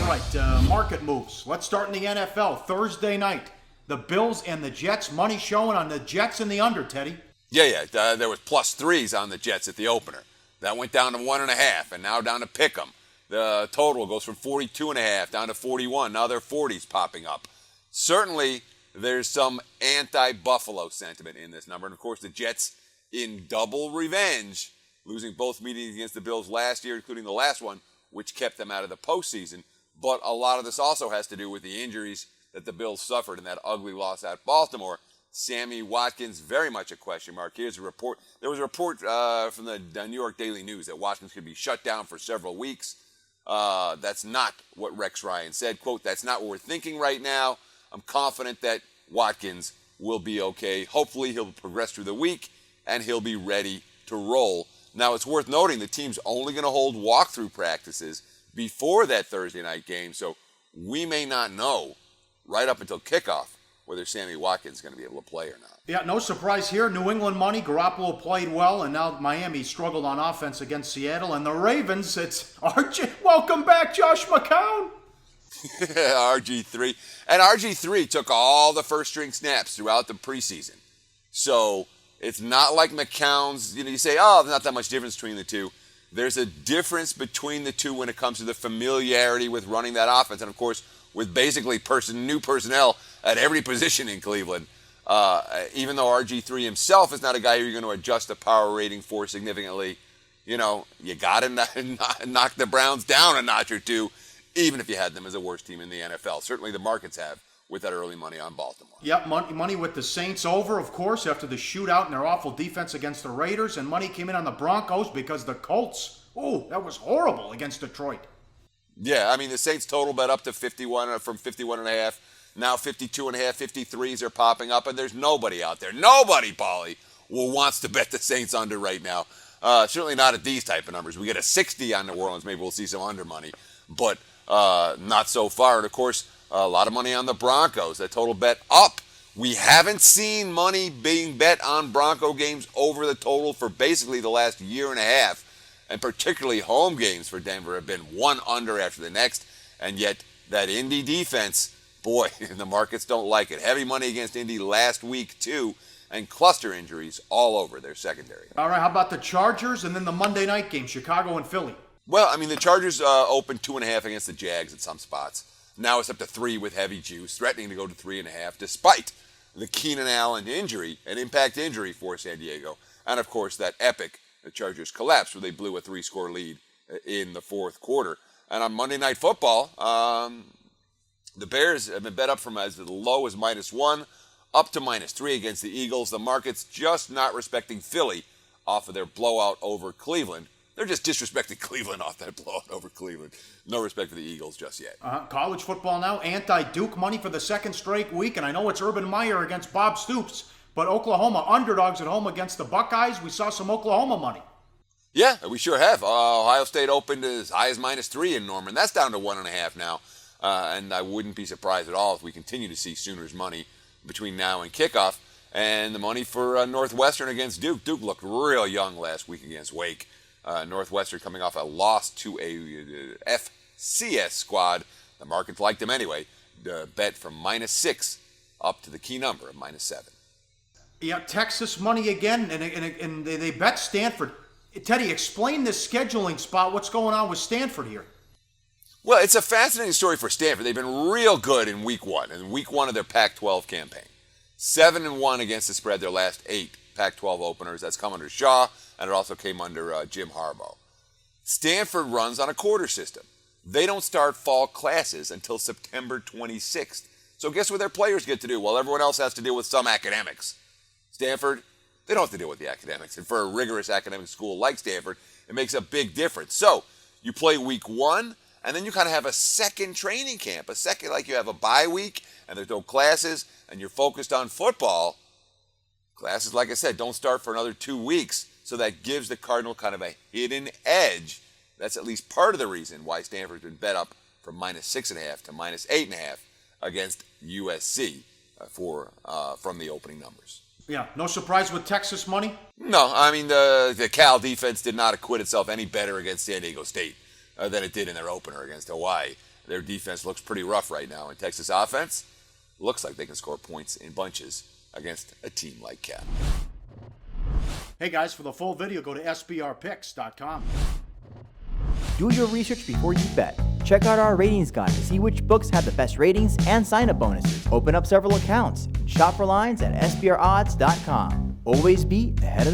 right, market moves. Let's start in the NFL. Thursday night, the Bills and the Jets. Money showing on the Jets and the under, Teddy. Yeah. There was plus threes on the Jets at the opener. That went down to 1.5, and now down to pick 'em. The total goes from 42.5 down to 41. Now they're 40s popping up. Certainly, there's some anti-Buffalo sentiment in this number. And, of course, the Jets in double revenge, losing both meetings against the Bills last year, including the last one, which kept them out of the postseason. But a lot of this also has to do with the injuries that the Bills suffered in that ugly loss at Baltimore. Sammy Watkins, very much a question mark. Here's a report. There was a report from the New York Daily News that Watkins could be shut down for several weeks. That's not what Rex Ryan said. Quote, that's not what we're thinking right now. I'm confident that Watkins will be okay. Hopefully he'll progress through the week and he'll be ready to roll. Now, it's worth noting the team's only going to hold walkthrough practices before that Thursday night game, so we may not know right up until kickoff whether Sammy Watkins is going to be able to play or not. Yeah, no surprise here. New England money. Garoppolo played well, and now Miami struggled on offense against Seattle. And the Ravens, it's RG. Welcome back, Josh McCown. RG3. And RG3 took all the first-string snaps throughout the preseason. So it's not like McCown's, you say, oh, there's not that much difference between the two. There's a difference between the two when it comes to the familiarity with running that offense. And, of course, with basically new personnel at every position in Cleveland. Even though RG3 himself is not a guy you're going to adjust the power rating for significantly, you got to knock the Browns down a notch or two, even if you had them as the worst team in the NFL. Certainly the markets have with that early money on Baltimore. Yep, money with the Saints over, of course, after the shootout and their awful defense against the Raiders. And money came in on the Broncos because the Colts, that was horrible against Detroit. Yeah, I mean, the Saints total bet up to 51 from 51.5. Now 52.5, 53s are popping up, and there's nobody out there. Nobody, Paulie, wants to bet the Saints under right now. Certainly not at these type of numbers. We get a 60 on New Orleans, maybe we'll see some under money, but not so far. And, of course, a lot of money on the Broncos. That total bet up. We haven't seen money being bet on Bronco games over the total for basically the last year and a half. And particularly home games for Denver have been one under after the next. And yet that Indy defense, boy, the markets don't like it. Heavy money against Indy last week, too. And cluster injuries all over their secondary. All right, how about the Chargers and then the Monday night game, Chicago and Philly? Well, I mean, the Chargers opened 2.5 against the Jags at some spots. Now it's up to 3 with heavy juice, threatening to go to 3.5, despite the Keenan Allen injury, an impact injury for San Diego. And, of course, that epic the Chargers collapsed where they blew a 3-score lead in the fourth quarter. And on Monday Night Football, the Bears have been bet up from as low as -1 up to -3 against the Eagles. The market's just not respecting Philly off of their blowout over Cleveland. They're just disrespecting Cleveland off that blowout over Cleveland. No respect for the Eagles just yet. College football now, anti-Duke money for the second straight week. And I know it's Urban Meyer against Bob Stoops, but Oklahoma underdogs at home against the Buckeyes. We saw some Oklahoma money. Yeah, we sure have. Ohio State opened as high as -3 in Norman. That's down to 1.5 now. And I wouldn't be surprised at all if we continue to see Sooners money between now and kickoff. And the money for Northwestern against Duke. Duke looked real young last week against Wake. Northwestern coming off a loss to a FCS squad. The markets liked them anyway. Bet from -6 up to the key number of -7. Yeah, Texas money again, and they bet Stanford. Teddy, explain this scheduling spot. What's going on with Stanford here? Well, it's a fascinating story for Stanford. They've been real good in week one of their Pac-12 campaign. 7-1 against the spread their last 8 Pac-12 openers. That's come under Shaw, and it also came under Jim Harbaugh. Stanford runs on a quarter system. They don't start fall classes until September 26th. So guess what their players get to do? Well, everyone else has to deal with some academics. Stanford, they don't have to deal with the academics. And for a rigorous academic school like Stanford, it makes a big difference. So you play week 1, and then you kind of have a second training camp. Like you have a bye week, and there's no classes, and you're focused on football. Classes, like I said, don't start for another 2 weeks. So that gives the Cardinal kind of a hidden edge. That's at least part of the reason why Stanford's been bet up from -6.5 to -8.5 against USC from the opening numbers. Yeah, no surprise with Texas money? No, I mean, the Cal defense did not acquit itself any better against San Diego State than it did in their opener against Hawaii. Their defense looks pretty rough right now, and Texas offense looks like they can score points in bunches against a team like Cal. Hey guys, for the full video, go to sbrpicks.com. Do your research before you bet. Check out our ratings guide to see which books have the best ratings and sign-up bonuses. Open up several accounts. Shop for lines at sbrodds.com. Always be ahead of the